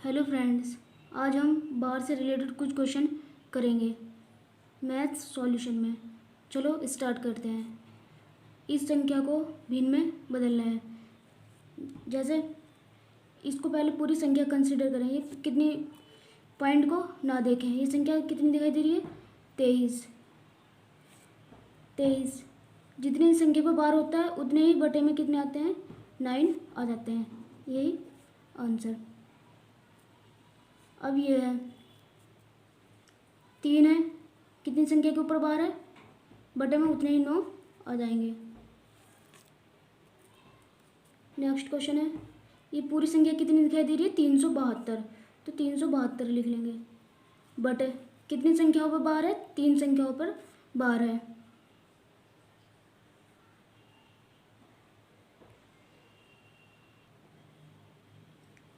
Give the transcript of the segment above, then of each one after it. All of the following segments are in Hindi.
हेलो फ्रेंड्स, आज हम बाहर से रिलेटेड कुछ क्वेश्चन करेंगे मैथ्स सॉल्यूशन में। चलो स्टार्ट करते हैं। इस संख्या को भिन्न में बदलना है। जैसे इसको पहले पूरी संख्या कंसीडर करें। ये कितनी पॉइंट को ना देखें। ये संख्या कितनी दिखाई दे रही है? 23। जितनी संख्या पर बार होता है उतने ही बटे में कितने आते हैं? 9 आ जाते हैं। यही आंसर। अब ये है 3 है, कितनी संख्या के ऊपर बार है? बटे में उतने ही 9 आ जाएंगे। नेक्स्ट क्वेश्चन है, ये पूरी संख्या कितनी दिखाई दे रही है? 372। तो 372 लिख लेंगे। बटे कितनी संख्याओं पर बार है? 3 संख्याओं पर बार है।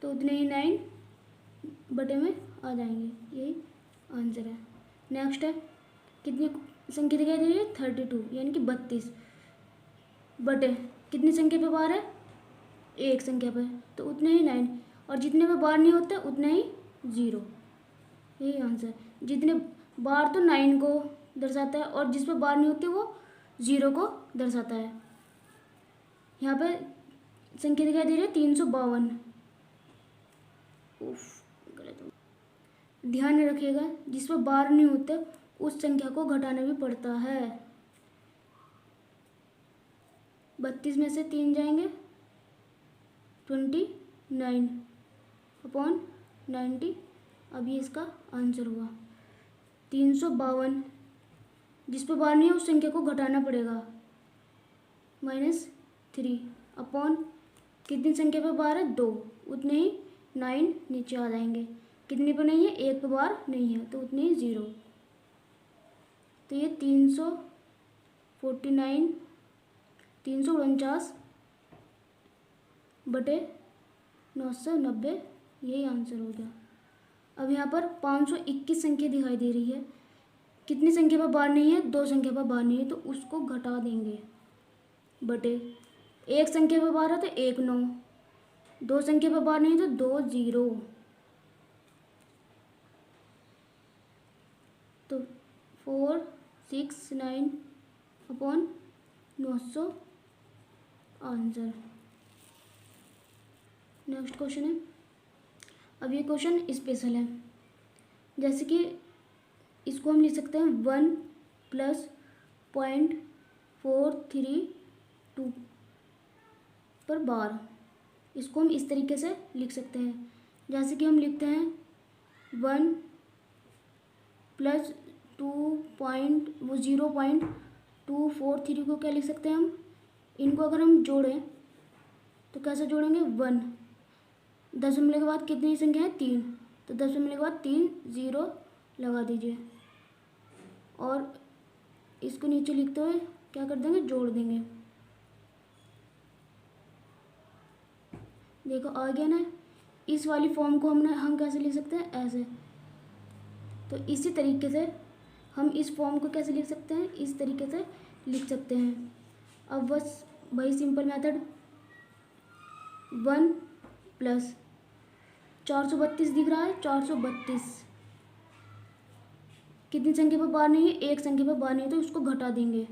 तो उतने ही 9 बटे में आ जाएंगे। यही आंसर है। नेक्स्ट है, कितनी संख्या दिखाई दे रही है? 32 यानी कि 32। बटे कितनी संख्या पे बार है? एक संख्या पे, तो उतने ही 9। और जितने पे बार नहीं होते उतने ही 0। यही आंसर। जितने बार तो 9 को दर्शाता है और जिस पे बार नहीं होती वो 0 को दर्शाता है। यहाँ पे संख्या दिखाई दे रही है 352। ध्यान रखिएगा, जिस पर बार नहीं होते उस संख्या को घटाना भी पड़ता है। 32 में से 3 जाएंगे, 29 अपॉन 90। अब ये इसका आंसर हुआ 352। जिस पर बार नहीं है उस संख्या को घटाना पड़ेगा। -3 अपॉन कितनी संख्या पर बार है? 2। उतने ही 9 नीचे आ जाएंगे। कितने पर नहीं है? 1 पर बार नहीं है तो उतने ही 0। तो ये 349 बटे 990 यही आंसर हो गया। अब यहाँ पर 521 संख्या दिखाई दे रही है। कितनी संख्या पर बार नहीं है? 2 संख्या पर बार नहीं है तो उसको घटा देंगे। बटे एक संख्या पर बार है तो 1 9, 2 संख्या पर बार नहीं है तो 2 0। तो 469 अपॉन 900 आंसर। नेक्स्ट क्वेश्चन है। अब ये क्वेश्चन स्पेशल है। जैसे कि इसको हम लिख सकते हैं 1 + 0.432 पर बार। इसको हम इस तरीके से लिख सकते हैं। जैसे कि हम लिखते हैं 1 + 0.243 को क्या लिख सकते हैं हम? इनको अगर हम जोड़ें तो कैसे जोड़ेंगे? 1 दशमलव के बाद कितनी संख्या है? 3। तो दशमलव के बाद 3 0 लगा दीजिए और इसको नीचे लिखते हुए क्या कर देंगे? जोड़ देंगे। देखो आ गया ना। इस वाली फॉर्म को हम कैसे लिख सकते हैं? ऐसे। तो इसी तरीके से हम इस फॉर्म को कैसे लिख सकते हैं? इस तरीके से लिख सकते हैं। अब बस वही सिंपल मेथड 1 + 432 दिख रहा है। 432 कितनी संख्या पर बार नहीं है? एक संख्या पर बार नहीं है तो उसको घटा देंगे।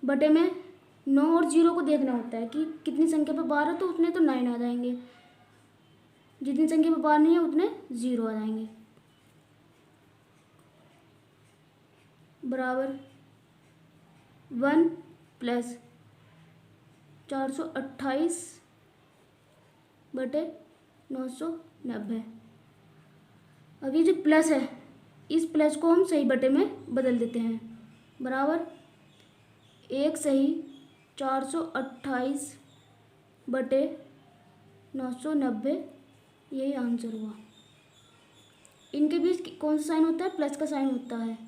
बटे में 9 और 0 को देखना होता है कि कितनी संख्या पर बार है तो उतने तो 9 आ जाएंगे। जितनी संख्या पर बार नहीं है उतने 0 आ जाएंगे। बराबर 1 + 428 बटे 990। अब ये जो प्लस है इस प्लस को हम सही बटे में बदल देते हैं। बराबर 1 सही 428 बटे 990 यही आंसर हुआ। इनके बीच कौन सा साइन होता है? प्लस का साइन होता है।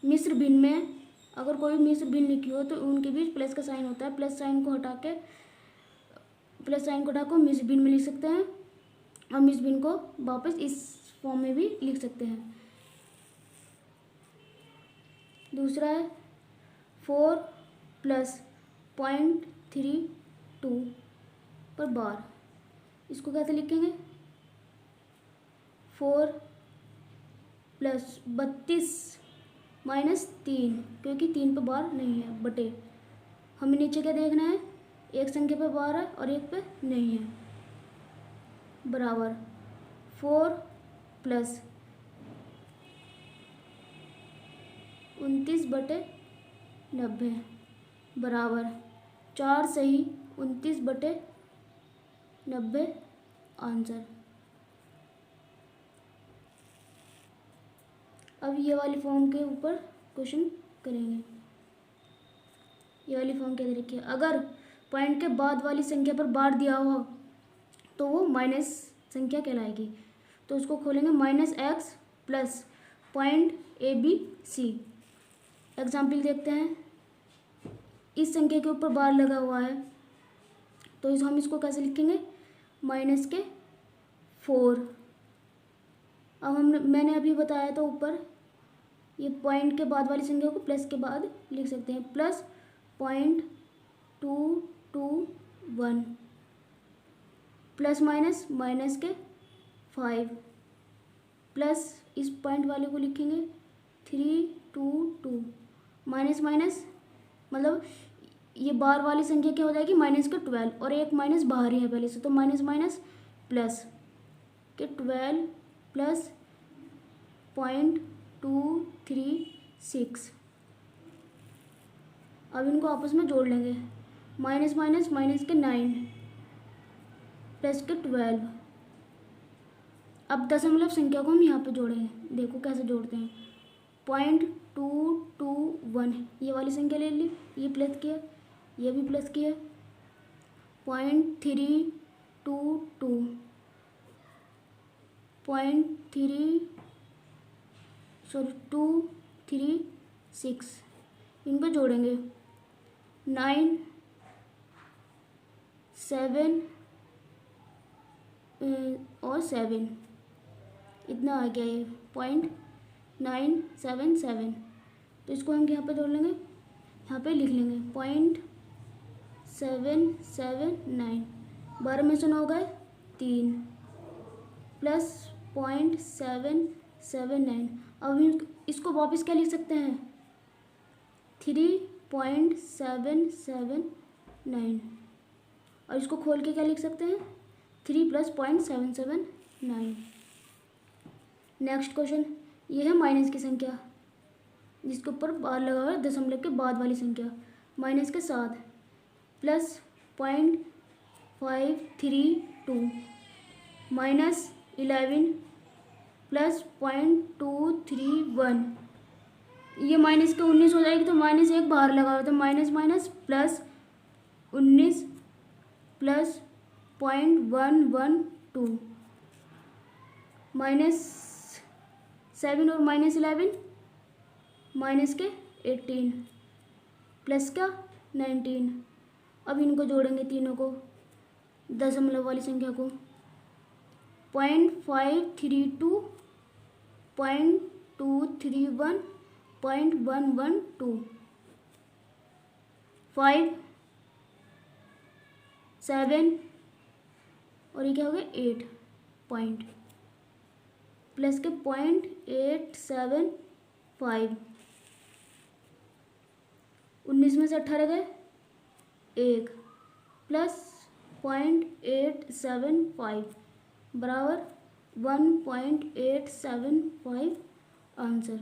मिश्र भिन्न में अगर कोई मिश्र भिन्न लिखी हो तो उनके बीच प्लस का साइन होता है। प्लस साइन को हटा के मिश्र भिन्न में लिख सकते हैं और मिश्र भिन्न को वापस इस फॉर्म में भी लिख सकते हैं। दूसरा है 4 + 0.32 पर बार। इसको कैसे लिखेंगे, 4 प्लस 32 माइनस 3, क्योंकि 3 पे बार नहीं है, बटे हमें नीचे क्या देखना है, एक संख्या पे बार है और एक पे नहीं है, बराबर 4 प्लस 29 बटे 90 बराबर 4 सही 29 बटे 90 आंसर। अब ये वाली फॉर्म के ऊपर क्वेश्चन करेंगे। ये वाली फॉर्म क्या दे रखी है, अगर पॉइंट के बाद वाली संख्या पर बार दिया हो तो वो माइनस संख्या कहलाएगी। तो उसको खोलेंगे, -x plus point ABC। Example देखते हैं, इस संख्या के ऊपर बार लगा हुआ है तो हम इसको कैसे लिखेंगे, -4। अब मैंने अभी बताया तो ऊपर ये पॉइंट के बाद वाली संख्या को प्लस के बाद लिख सकते हैं, +0.221 प्लस माइनस माइनस के 5 प्लस इस पॉइंट वाले को लिखेंगे 322 माइनस माइनस मतलब ये बार वाली संख्या क्या हो जाएगी, -12 और एक माइनस बाहर ही है पहले से, तो माइनस माइनस प्लस के 12 प्लस 0.236। अब इनको आपस में जोड़ लेंगे, माइनस माइनस माइनस के 9 प्लस के 12। अब दशमलव संख्या को हम यहाँ पे जोड़ेंगे, देखो कैसे जोड़ते हैं, 0.221 ये वाली संख्या ले ली, ये प्लस किया, ये भी प्लस किया, 0.322 236 इन पर जोड़ेंगे, 9 7 और 7 इतना आ गया ये 0.977। तो इसको हम यहाँ पे जोड़ लेंगे, यहाँ पे लिख लेंगे 0.779, 12 में से 9 गए 3 प्लस 0.779। अब इसको वापस क्या लिख सकते हैं, 3.779 और इसको खोल के क्या लिख सकते हैं, 3 प्लस 0.779। नेक्स्ट क्वेश्चन, ये है माइनस की संख्या जिसके ऊपर बार लगा हुआ है दशमलव के बाद वाली संख्या, माइनस के 7 प्लस 0.532 माइनस 11 प्लस 0.231। ये माइनस के 19 हो जाएगी तो माइनस एक बाहर लगा हुआ तो minus minus plus 19 plus 0.112 minus 7 और माइनस 11 माइनस के 18 प्लस का 19। अब इनको जोड़ेंगे तीनों को, दशमलव वाली संख्या को, 0.532 0.231 0.112 5 7 और ये क्या हो गया 8 पॉइंट प्लस के 0.875, 19 में से 18 गए 1 प्लस 0.875 बराबर 1.875 आंसर।